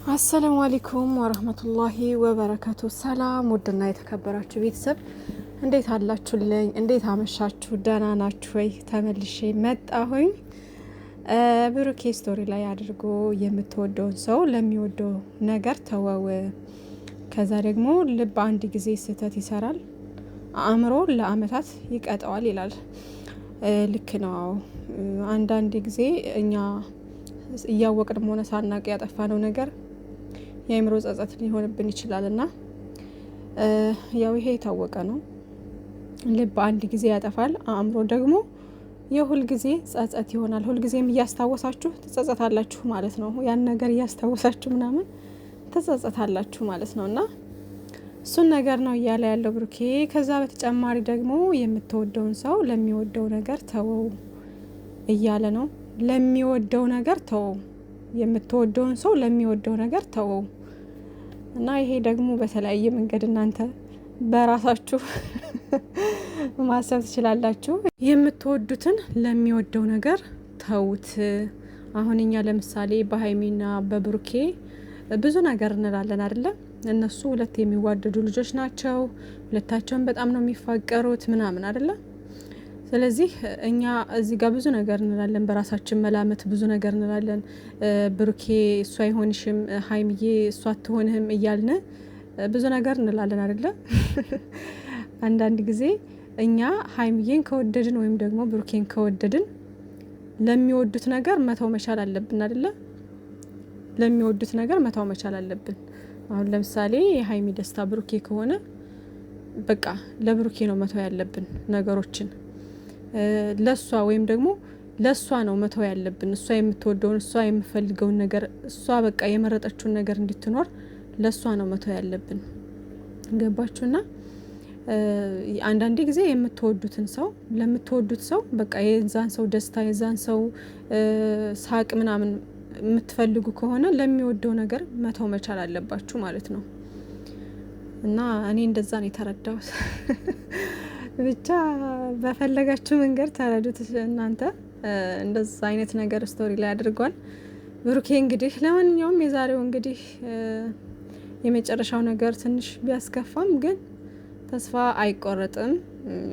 አሰላሙ አለይኩም ወራህመቱላሂ ወበረካቱ። ሰላም ውድና የተከበራችሁ ቤተሰብ እንዴት አላችሁልኝ? እንዴት አመሻችሁ? ደህና ናችሁ ወይ? ተመልሼ መጣሁኝ። ብሩኬ ስቶሪ ላይ አድርጎ የምትወደውን ሰው ለሚወደው ነገር ተወው። ከዛ ደግሞ ልብ አንድ ጊዜ ስህተት ይሰራል፣ አእምሮ ለአመታት ይቀጠዋል ይላል። ልክ ነው። አንዳንድ ጊዜ እኛ እያወቅን ሆነ ሳናቅ ያጠፋነው ነገር የአእምሮ ጸጸት ሊሆንብን ይችላል እና ያው ይሄ የታወቀ ነው። ልብ አንድ ጊዜ ያጠፋል፣ አእምሮ ደግሞ የሁል ጊዜ ጸጸት ይሆናል። ሁል ጊዜም እያስታወሳችሁ ትጸጸታላችሁ ማለት ነው። ያን ነገር እያስታወሳችሁ ምናምን ትጸጸታላችሁ ማለት ነው እና እሱን ነገር ነው እያለ ያለው ብሩኬ። ከዛ በተጨማሪ ደግሞ የምትወደውን ሰው ለሚወደው ነገር ተወው እያለ ነው። ለሚወደው ነገር ተወው፣ የምትወደውን ሰው ለሚወደው ነገር ተወው እና ይሄ ደግሞ በተለያየ መንገድ እናንተ በራሳችሁ ማሰብ ትችላላችሁ። የምትወዱትን ለሚወደው ነገር ተውት። አሁን እኛ ለምሳሌ በሀይሚና በብሩኬ ብዙ ነገር እንላለን አይደለም? እነሱ ሁለት የሚዋደዱ ልጆች ናቸው። ሁለታቸውን በጣም ነው የሚፋቀሩት ምናምን አይደለም? ስለዚህ እኛ እዚህ ጋር ብዙ ነገር እንላለን፣ በራሳችን መላመት ብዙ ነገር እንላለን። ብሩኬ እሷ አይሆንሽም፣ ሀይሚዬ እሷ አትሆንህም እያልን ብዙ ነገር እንላለን አይደለ? አንዳንድ ጊዜ እኛ ሀይሚዬን ከወደድን ወይም ደግሞ ብሩኬን ከወደድን ለሚወዱት ነገር መተው መቻል አለብን አይደለ? ለሚወዱት ነገር መተው መቻል አለብን። አሁን ለምሳሌ የሀይሚ ደስታ ብሩኬ ከሆነ በቃ ለብሩኬ ነው መተው ያለብን ነገሮችን። ለሷ ወይም ደግሞ ለሷ ነው መተው ያለብን። እሷ የምትወደውን እሷ የምፈልገውን ነገር እሷ በቃ የመረጠችውን ነገር እንድትኖር ለሷ ነው መተው ያለብን። ገባችሁና? አንዳንዴ ጊዜ የምትወዱትን ሰው ለምትወዱት ሰው በቃ የዛን ሰው ደስታ የዛን ሰው ሳቅ ምናምን የምትፈልጉ ከሆነ ለሚወደው ነገር መተው መቻል አለባችሁ ማለት ነው። እና እኔ እንደዛ ነው የተረዳሁት። ብቻ በፈለጋችሁ መንገድ ተረዱት እናንተ። እንደዛ አይነት ነገር ስቶሪ ላይ አድርጓል ብሩኬ። እንግዲህ ለማንኛውም የዛሬው እንግዲህ የመጨረሻው ነገር ትንሽ ቢያስከፋም ግን ተስፋ አይቆረጥም።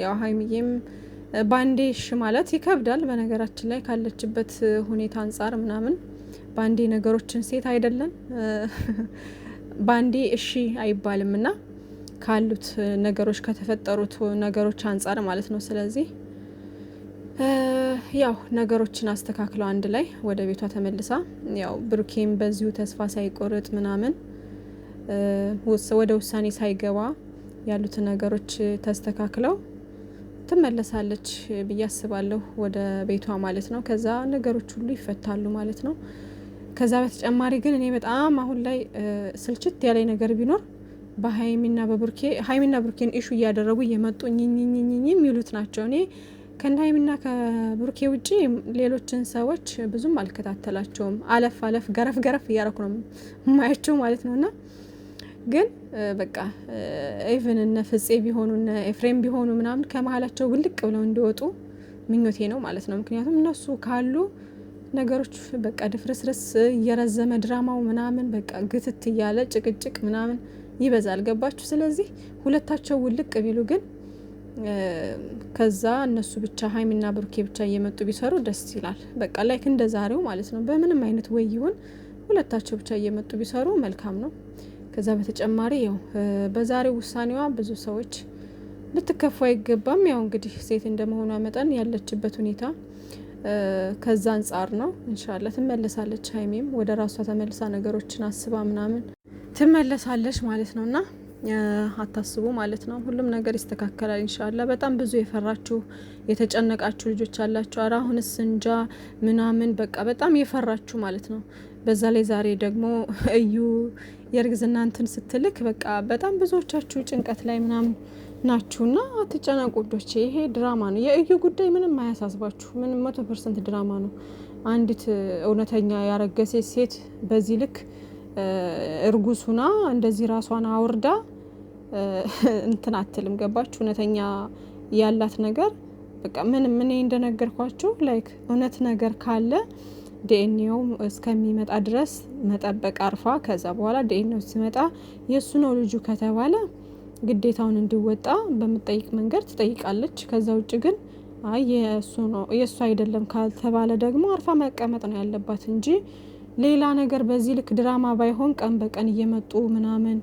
ያው ሀይሚዬም ባንዴ እሺ ማለት ይከብዳል። በነገራችን ላይ ካለችበት ሁኔታ አንጻር ምናምን ባንዴ ነገሮችን ሴት አይደለም ባንዴ እሺ አይባልም እና ካሉት ነገሮች ከተፈጠሩት ነገሮች አንጻር ማለት ነው። ስለዚህ ያው ነገሮችን አስተካክለው አንድ ላይ ወደ ቤቷ ተመልሳ ያው ብሩኬም በዚሁ ተስፋ ሳይቆርጥ ምናምን ወደ ውሳኔ ሳይገባ ያሉትን ነገሮች ተስተካክለው ትመለሳለች ብዬ አስባለሁ ወደ ቤቷ ማለት ነው። ከዛ ነገሮች ሁሉ ይፈታሉ ማለት ነው። ከዛ በተጨማሪ ግን እኔ በጣም አሁን ላይ ስልችት ያለኝ ነገር ቢኖር በሀይሚና በብሩኬ ሀይሚና ብሩኬን ኢሹ እያደረጉ እየመጡ ኝኝኝኝ የሚሉት ናቸው። እኔ ከነ ሀይሚና ከብሩኬ ውጪ ሌሎችን ሰዎች ብዙም አልከታተላቸውም። አለፍ አለፍ ገረፍ ገረፍ እያረኩ ነው ማያቸው ማለት ነውና ግን በቃ ኢቭን እነ ፍጼ ቢሆኑ እነ ኤፍሬም ቢሆኑ ምናምን ከመሀላቸው ውልቅ ብለው እንዲወጡ ምኞቴ ነው ማለት ነው። ምክንያቱም እነሱ ካሉ ነገሮች በቃ ድፍርስርስ እየረዘመ ድራማው ምናምን በቃ ግትት እያለ ጭቅጭቅ ምናምን ይበዛል። ገባችሁ? ስለዚህ ሁለታቸው ውልቅ ቢሉ ግን ከዛ እነሱ ብቻ ሀይሚና ብሩኬ ብቻ እየመጡ ቢሰሩ ደስ ይላል። በቃ ላይክ እንደ ዛሬው ማለት ነው። በምንም አይነት ወይ ይሁን ሁለታቸው ብቻ እየመጡ ቢሰሩ መልካም ነው። ከዛ በተጨማሪ ያው በዛሬው ውሳኔዋ ብዙ ሰዎች ልትከፉ አይገባም። ያው እንግዲህ ሴት እንደመሆኗ መጠን ያለችበት ሁኔታ ከዛ አንጻር ነው። ኢንሻአላህ ትመለሳለች። ሀይሚም ወደ ራሷ ተመልሳ ነገሮችን አስባ ምናምን ትመለሳለች ማለት ነውና አታስቡ ማለት ነው። ሁሉም ነገር ይስተካከላል ኢንሻአላህ። በጣም ብዙ የፈራችሁ የተጨነቃችሁ ልጆች አላችሁ። ኧረ አሁንስ እንጃ ምናምን በቃ በጣም የፈራችሁ ማለት ነው። በዛ ላይ ዛሬ ደግሞ እዩ የእርግዝና እንትን ስትልክ በቃ በጣም ብዙዎቻችሁ ጭንቀት ላይ ምናምን ናችሁና አትጨነቁ ዶቼ። ይሄ ድራማ ነው። የእዩ ጉዳይ ምንም አያሳስባችሁ። ምንም 100% ድራማ ነው። አንዲት እውነተኛ ያረገሴ ሴት በዚህ ልክ እርጉሱና እንደዚህ ራሷን አውርዳ እንትን አትልም። ገባችሁ? እውነተኛ ያላት ነገር በቃ ምንም ምን እንደነገርኳችሁ ላይክ እውነት ነገር ካለ ዲኤንኤው እስከሚመጣ ድረስ መጠበቅ አርፋ ከዛ በኋላ ዲኤንኤው ሲመጣ የሱ ነው ልጁ ከተባለ ግዴታውን እንዲወጣ በምትጠይቅ መንገድ ትጠይቃለች። ከዛ ውጭ ግን አይ የሱ ነው የሱ አይደለም ካልተባለ ደግሞ አርፋ መቀመጥ ነው ያለባት እንጂ ሌላ ነገር በዚህ ልክ ድራማ ባይሆን ቀን በቀን እየመጡ ምናምን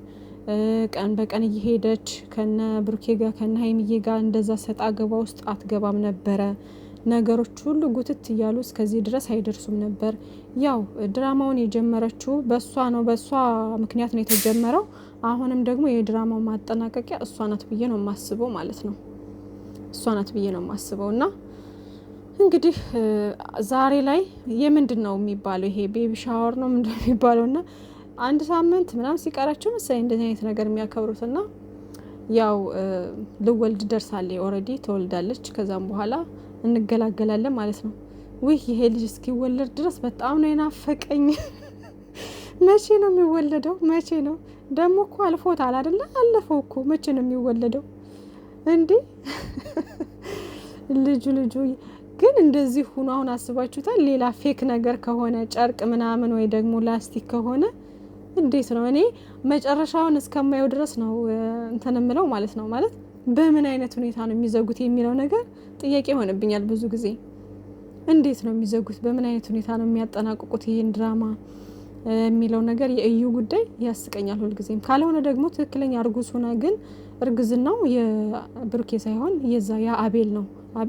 ቀን በቀን እየሄደች ከነ ብሩኬ ጋር ከነ ሀይሚዬ ጋር እንደዛ ሰጣ ገባ ውስጥ አትገባም ነበረ። ነገሮች ሁሉ ጉትት እያሉ እስከዚህ ድረስ አይደርሱም ነበር። ያው ድራማውን የጀመረችው በሷ ነው፣ በሷ ምክንያት ነው የተጀመረው። አሁንም ደግሞ የድራማው ማጠናቀቂያ እሷ ናት ብዬ ነው የማስበው ማለት ነው። እሷ ናት ብዬ ነው የማስበው። እና እንግዲህ ዛሬ ላይ የምንድን ነው የሚባለው ይሄ ቤቢ ሻወር ነው ምንድነው የሚባለው? እና አንድ ሳምንት ምናምን ሲቀራቸው መሰለኝ እንደዚህ አይነት ነገር የሚያከብሩትና ያው ልወልድ ደርሳለች። ኦልሬዲ ተወልዳለች። ከዛም በኋላ እንገላገላለን ማለት ነው። ውይ ይሄ ልጅ እስኪወለድ ድረስ በጣም ነው የናፈቀኝ። መቼ ነው የሚወለደው? መቼ ነው ደግሞ? እኮ አልፎታል አይደለ? አለፈው እኮ። መቼ ነው የሚወለደው እንዴ? ልጁ ግን እንደዚህ ሆኖ አሁን አስባችሁታል? ሌላ ፌክ ነገር ከሆነ ጨርቅ ምናምን ወይ ደግሞ ላስቲክ ከሆነ እንዴት ነው? እኔ መጨረሻውን እስከማየው ድረስ ነው እንትን እምለው ማለት ነው። ማለት በምን አይነት ሁኔታ ነው የሚዘጉት የሚለው ነገር ጥያቄ ይሆንብኛል ብዙ ጊዜ። እንዴት ነው የሚዘጉት? በምን አይነት ሁኔታ ነው የሚያጠናቅቁት ይሄን ድራማ የሚለው ነገር የእዩ ጉዳይ ያስቀኛል ሁልጊዜም። ካልሆነ ደግሞ ትክክለኛ እርጉዝ ሆና ግን እርግዝናው የብሩኬ ሳይሆን የዛ ያ አቤል ነው፣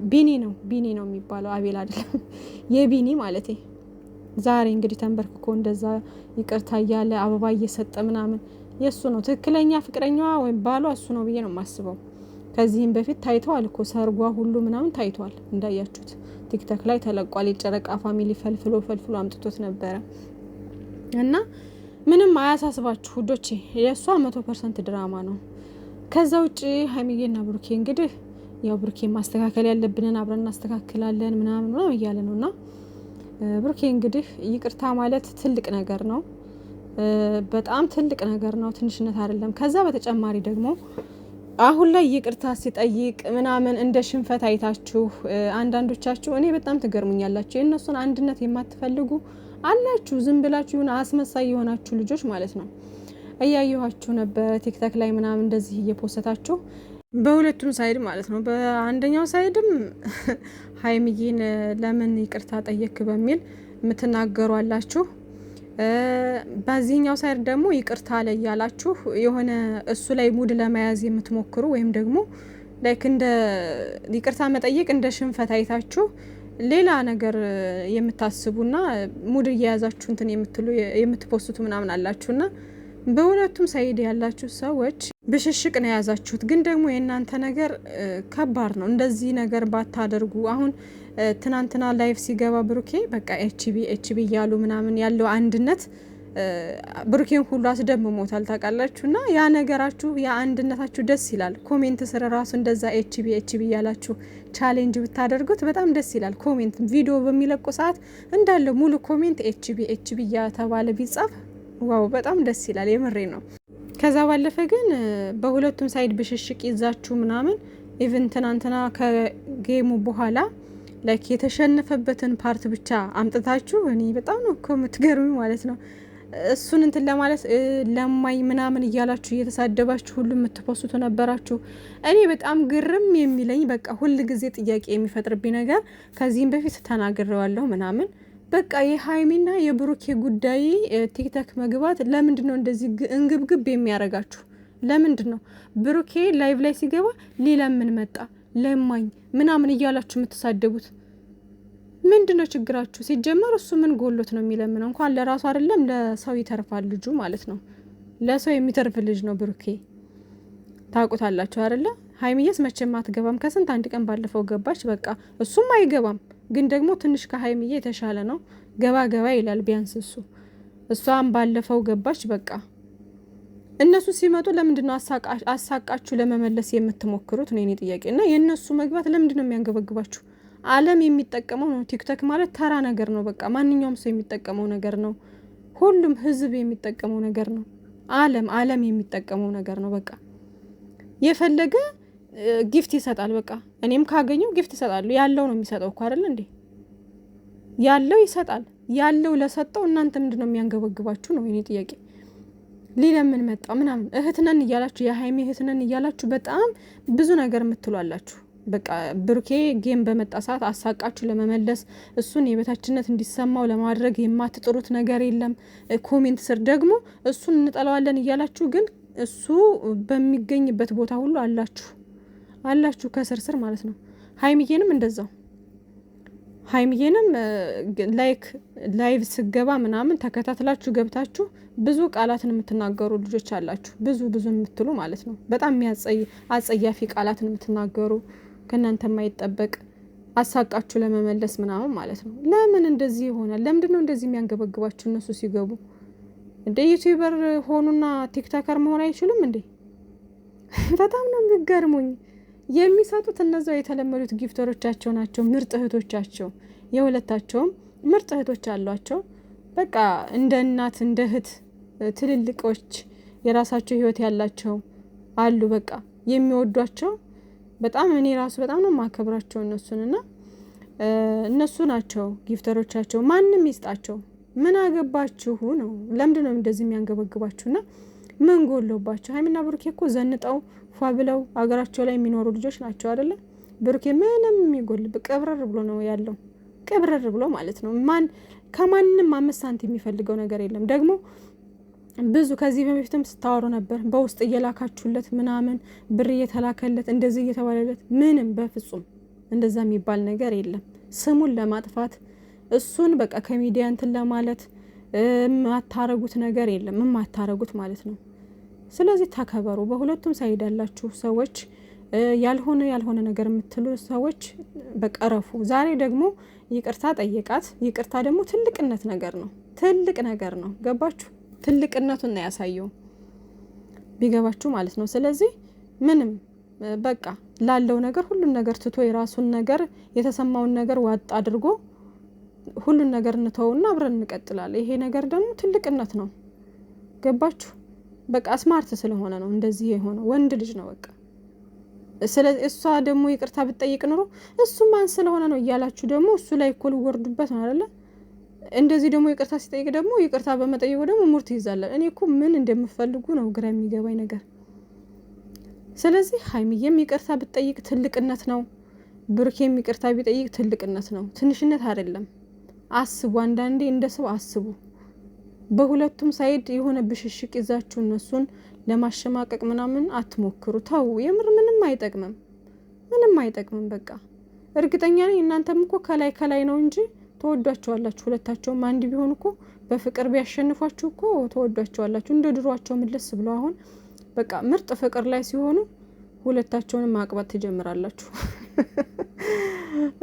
ቢኒ ነው የሚባለው፣ አቤል አይደለም። የቢኒ ማለቴ ዛሬ እንግዲህ ተንበርክኮ እንደዛ ይቅርታ እያለ አበባ እየሰጠ ምናምን የእሱ ነው ትክክለኛ ፍቅረኛዋ ወይም ባሏ እሱ ነው ብዬ ነው የማስበው። ከዚህም በፊት ታይተዋል እኮ ሰርጓ ሁሉ ምናምን ታይቷል፣ እንዳያችሁት ቲክቶክ ላይ ተለቋል። የጨረቃ ፋሚሊ ፈልፍሎ አምጥቶት ነበረ። እና ምንም አያሳስባችሁ ውዶቼ፣ የእሷ 100% ድራማ ነው። ከዛ ውጭ ሀይሚዬና ብሩኬ እንግዲህ ያው ብሩኬ ማስተካከል ያለብንን አብረን እናስተካክላለን ምናምን እያለ ነው። እና ብሩኬ እንግዲህ ይቅርታ ማለት ትልቅ ነገር ነው፣ በጣም ትልቅ ነገር ነው፣ ትንሽነት አይደለም። ከዛ በተጨማሪ ደግሞ አሁን ላይ ይቅርታ ሲጠይቅ ምናምን እንደ ሽንፈት አይታችሁ አንዳንዶቻችሁ እኔ በጣም ትገርሙኛላችሁ። የእነሱን አንድነት የማትፈልጉ አላችሁ፣ ዝም ብላችሁ ይሁን አስመሳይ የሆናችሁ ልጆች ማለት ነው። እያየኋችሁ ነበረ ቲክቶክ ላይ ምናምን እንደዚህ እየፖሰታችሁ በሁለቱም ሳይድ ማለት ነው። በአንደኛው ሳይድም ሀይሚዬን ለምን ይቅርታ ጠየክ በሚል የምትናገሩ አላችሁ። በዚህኛው ሳይድ ደግሞ ይቅርታ ላይ ያላችሁ የሆነ እሱ ላይ ሙድ ለመያዝ የምትሞክሩ ወይም ደግሞ ላይክ እንደ ይቅርታ መጠየቅ እንደ ሽንፈት አይታችሁ ሌላ ነገር የምታስቡና ሙድ እየያዛችሁ እንትን የምትሉ የምትፖስቱ ምናምን አላችሁና በሁለቱም ሳይድ ያላችሁ ሰዎች ብሽሽቅ ነው የያዛችሁት። ግን ደግሞ የእናንተ ነገር ከባድ ነው። እንደዚህ ነገር ባታደርጉ። አሁን ትናንትና ላይፍ ሲገባ ብሩኬ በቃ ኤችቢ እያሉ ምናምን ያለው አንድነት ብሩኬን ሁሉ አስደምሞታል ታውቃላችሁ። እና ያ ነገራችሁ ያ አንድነታችሁ ደስ ይላል። ኮሜንት ስር ራሱ እንደዛ ኤችቢ እያላችሁ ቻሌንጅ ብታደርጉት በጣም ደስ ይላል። ኮሜንት ቪዲዮ በሚለቁ ሰዓት እንዳለ ሙሉ ኮሜንት ኤችቢ እያተባለ ቢጻፍ ዋው በጣም ደስ ይላል። የምሬ ነው። ከዛ ባለፈ ግን በሁለቱም ሳይድ ብሽሽቅ ይዛችሁ ምናምን ኢቭን ትናንትና ከጌሙ በኋላ ላይክ የተሸነፈበትን ፓርት ብቻ አምጥታችሁ እኔ በጣም ነው እኮ የምትገርሙ ማለት ነው። እሱን እንትን ለማለት ለማይ ምናምን እያላችሁ እየተሳደባችሁ ሁሉ የምትፖስቱ ነበራችሁ። እኔ በጣም ግርም የሚለኝ በቃ ሁል ጊዜ ጥያቄ የሚፈጥርብኝ ነገር ከዚህም በፊት ተናግሬዋለሁ ምናምን በቃ የሀይሚና የብሩኬ ጉዳይ ቲክቶክ መግባት ለምንድን ነው እንደዚህ እንግብግብ የሚያረጋችሁ? ለምንድን ነው ብሩኬ ላይቭ ላይ ሲገባ ሊለምን መጣ ለማኝ ምናምን እያላችሁ የምትሳደቡት? ምንድን ነው ችግራችሁ? ሲጀመር እሱ ምን ጎሎት ነው የሚለምነው? እንኳን ለራሱ አይደለም ለሰው ይተርፋል ልጁ ማለት ነው። ለሰው የሚተርፍ ልጅ ነው ብሩኬ። ታውቁታላችሁ አይደለ? ሀይሚዬስ መቼም አትገባም። ከስንት አንድ ቀን ባለፈው ገባች። በቃ እሱም አይገባም፣ ግን ደግሞ ትንሽ ከሀይሚዬ የተሻለ ነው። ገባ ይላል ቢያንስ እሷም ባለፈው ገባች። በቃ እነሱ ሲመጡ ለምንድነው አሳቃችሁ ለመመለስ የምትሞክሩት ነው የኔ ጥያቄ። እና የእነሱ መግባት ለምንድነው የሚያንገበግባችሁ? ዓለም የሚጠቀመው ነው። ቲክቶክ ማለት ተራ ነገር ነው። በቃ ማንኛውም ሰው የሚጠቀመው ነገር ነው። ሁሉም ህዝብ የሚጠቀመው ነገር ነው። ዓለም የሚጠቀመው ነገር ነው። በቃ የፈለገ ጊፍት ይሰጣል። በቃ እኔም ካገኘው ጊፍት ይሰጣሉ። ያለው ነው የሚሰጠው እኮ አይደል እንዴ? ያለው ይሰጣል። ያለው ለሰጠው እናንተ ምንድነው የሚያንገበግባችሁ ነው የኔ ጥያቄ። ሊለምን መጣ ምናምን እህትነን እያላችሁ የሀይሚ እህትነን እያላችሁ በጣም ብዙ ነገር የምትሏላችሁ። በቃ ብሩኬ ጌም በመጣ ሰዓት አሳቃችሁ ለመመለስ እሱን የበታችነት እንዲሰማው ለማድረግ የማትጥሩት ነገር የለም። ኮሜንት ስር ደግሞ እሱን እንጠላዋለን እያላችሁ ግን እሱ በሚገኝበት ቦታ ሁሉ አላችሁ ከስር ስር ማለት ነው። ሀይሚዬንም እንደዛው ሀይሚዬንም ላይቭ ስገባ ምናምን ተከታትላችሁ ገብታችሁ ብዙ ቃላትን የምትናገሩ ልጆች አላችሁ። ብዙ የምትሉ ማለት ነው። በጣም አጸያፊ ቃላትን የምትናገሩ ከእናንተ የማይጠበቅ አሳቃችሁ ለመመለስ ምናምን ማለት ነው። ለምን እንደዚህ ይሆናል? ለምንድን ነው እንደዚህ የሚያንገበግባችሁ? እነሱ ሲገቡ እንደ ዩቲዩበር ሆኑና ቲክቶከር መሆን አይችሉም እንዴ? በጣም ነው የሚገርሙኝ። የሚሰጡት እነዛው የተለመዱት ጊፍተሮቻቸው ናቸው። ምርጥ እህቶቻቸው የሁለታቸውም ምርጥ እህቶች አሏቸው። በቃ እንደ እናት እንደ እህት ትልልቆች የራሳቸው ህይወት ያላቸው አሉ። በቃ የሚወዷቸው በጣም እኔ ራሱ በጣም ነው ማከብራቸው እነሱንና እነሱ ናቸው ጊፍተሮቻቸው። ማንም ይስጣቸው፣ ምን አገባችሁ ነው። ለምንድን ነው እንደዚህ የሚያንገበግባችሁና ምን ጎሎባቸው? ሀይሚና ብሩኬ እኮ ዘንጠው ፏ ብለው አገራቸው ላይ የሚኖሩ ልጆች ናቸው አይደለ? ብሩኬ ምንም የሚጎል ቀብረር ብሎ ነው ያለው፣ ቀብረር ብሎ ማለት ነው። ከማንም 5 ሳንቲም የሚፈልገው ነገር የለም። ደግሞ ብዙ ከዚህ በፊትም ስታወሩ ነበር፣ በውስጥ እየላካችሁለት ምናምን ብር እየተላከለት እንደዚህ እየተባለለት ምንም በፍጹም እንደዛ የሚባል ነገር የለም። ስሙን ለማጥፋት እሱን በቃ ከሚዲያ እንትን ለማለት የማታረጉት ነገር የለም፣ የማታረጉት ማለት ነው። ስለዚህ ተከበሩ። በሁለቱም ሳይድ ያላችሁ ሰዎች ያልሆነ ነገር የምትሉ ሰዎች በቀረፉ። ዛሬ ደግሞ ይቅርታ ጠየቃት። ይቅርታ ደግሞ ትልቅነት ነገር ነው፣ ትልቅ ነገር ነው። ገባችሁ? ትልቅነቱን ነው ያሳየው ቢገባችሁ ማለት ነው። ስለዚህ ምንም በቃ ላለው ነገር ሁሉን ነገር ትቶ የራሱን ነገር የተሰማውን ነገር ዋጥ አድርጎ ሁሉን ነገር እንተውና አብረን እንቀጥላለን። ይሄ ነገር ደግሞ ትልቅነት ነው። ገባችሁ? በቃ ስማርት ስለሆነ ነው እንደዚህ የሆነው። ወንድ ልጅ ነው በቃ። ስለዚህ እሷ ደግሞ ይቅርታ ብትጠይቅ ኑሮ እሱ ማን ስለሆነ ነው እያላችሁ ደግሞ እሱ ላይ እኮ ልወርዱበት ነው አይደለ? እንደዚህ ደግሞ ይቅርታ ሲጠይቅ ደግሞ ይቅርታ በመጠየቁ ደግሞ ሙርት ይዛለን። እኔ እኮ ምን እንደምፈልጉ ነው ግራ የሚገባኝ ነገር። ስለዚህ ሀይሚዬም ይቅርታ ብትጠይቅ ትልቅነት ነው፣ ብሩኬም ይቅርታ ቢጠይቅ ትልቅነት ነው፣ ትንሽነት አይደለም። አስቡ፣ አንዳንዴ እንደ ሰው አስቡ። በሁለቱም ሳይድ የሆነ ብሽሽቅ ይዛችሁ እነሱን ለማሸማቀቅ ምናምን አትሞክሩ። ተው፣ የምር ምንም አይጠቅምም፣ ምንም አይጠቅምም። በቃ እርግጠኛ ነኝ እናንተም እኮ ከላይ ነው እንጂ ተወዷቸዋላችሁ። ሁለታቸውም አንድ ቢሆን እኮ በፍቅር ቢያሸንፏችሁ እኮ ተወዷቸዋላችሁ። እንደ ድሯቸው ምልስ ብለው አሁን በቃ ምርጥ ፍቅር ላይ ሲሆኑ ሁለታቸውንም ማቅባት ትጀምራላችሁ።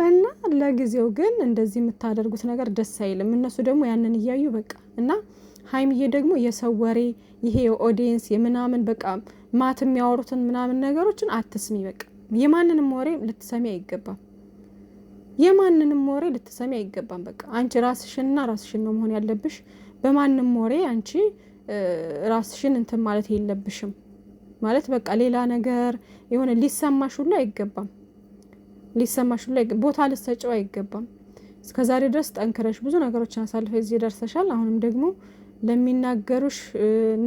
እና ለጊዜው ግን እንደዚህ የምታደርጉት ነገር ደስ አይልም። እነሱ ደግሞ ያንን እያዩ በቃ እና ሀይሚዬ ደግሞ የሰው ወሬ ይሄ የኦዲየንስ የምናምን በቃ ማት የሚያወሩትን ምናምን ነገሮችን አትስሚ። በቃ የማንንም ወሬ ልትሰሚ አይገባም። የማንንም ወሬ ልትሰሚ አይገባም። በቃ አንቺ ራስሽንና ራስሽን ነው መሆን ያለብሽ። በማንም ወሬ አንቺ ራስሽን እንትን ማለት የለብሽም። ማለት በቃ ሌላ ነገር የሆነ ሊሰማሽ ሁሉ አይገባም። ሊሰማሽ ሁሉ ቦታ ልትሰጪው አይገባም። እስከዛሬ ድረስ ጠንክረሽ ብዙ ነገሮችን አሳልፈሽ እዚህ ደርሰሻል። አሁንም ደግሞ ለሚናገሩሽ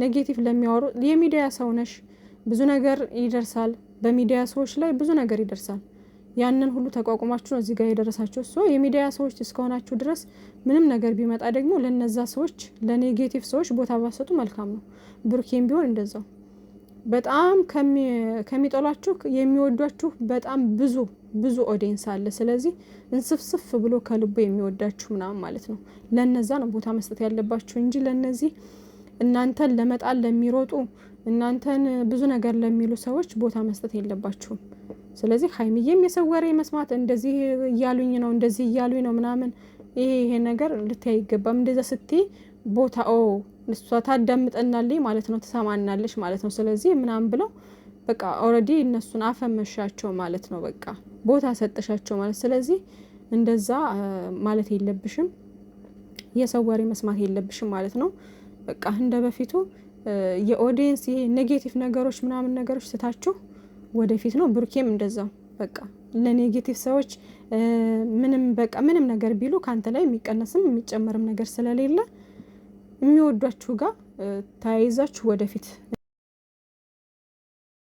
ኔጌቲቭ ለሚያወሩ የሚዲያ ሰው ነሽ። ብዙ ነገር ይደርሳል። በሚዲያ ሰዎች ላይ ብዙ ነገር ይደርሳል። ያንን ሁሉ ተቋቁማችሁ ነው እዚህ ጋር የደረሳችሁ። እሱ የሚዲያ ሰዎች እስከሆናችሁ ድረስ ምንም ነገር ቢመጣ ደግሞ ለነዛ ሰዎች ለኔጌቲቭ ሰዎች ቦታ ባሰጡ መልካም ነው። ብሩኬም ቢሆን እንደዛው በጣም ከሚጠሏችሁ የሚወዷችሁ በጣም ብዙ ኦዲየንስ አለ። ስለዚህ እንስፍስፍ ብሎ ከልቦ የሚወዳችሁ ምናምን ማለት ነው። ለነዛ ነው ቦታ መስጠት ያለባችሁ እንጂ ለነዚህ እናንተን ለመጣል ለሚሮጡ እናንተን ብዙ ነገር ለሚሉ ሰዎች ቦታ መስጠት የለባችሁም። ስለዚህ ሀይሚዬም የሰው ወሬ መስማት እንደዚህ እያሉኝ ነው እንደዚህ እያሉኝ ነው ምናምን ይሄ ነገር ልታይ አይገባም። እንደዛ ስትይ ቦታ እሷ ታዳምጠናለች ማለት ነው፣ ትሰማናለች ማለት ነው። ስለዚህ ምናምን ብለው በቃ ኦልሬዲ እነሱን አፈመሻቸው ማለት ነው። በቃ ቦታ ሰጠሻቸው ማለት። ስለዚህ እንደዛ ማለት የለብሽም፣ የሰው ወሬ መስማት የለብሽም ማለት ነው። በቃ እንደ በፊቱ የኦዲየንስ ይሄ ኔጌቲቭ ነገሮች ምናምን ነገሮች ስታችሁ ወደፊት ነው። ብሩኬም እንደዛው በቃ ለኔጌቲቭ ሰዎች ምንም ነገር ቢሉ ካንተ ላይ የሚቀነስም የሚጨመርም ነገር ስለሌለ የሚወዷችሁ ጋር ተያይዛችሁ ወደፊት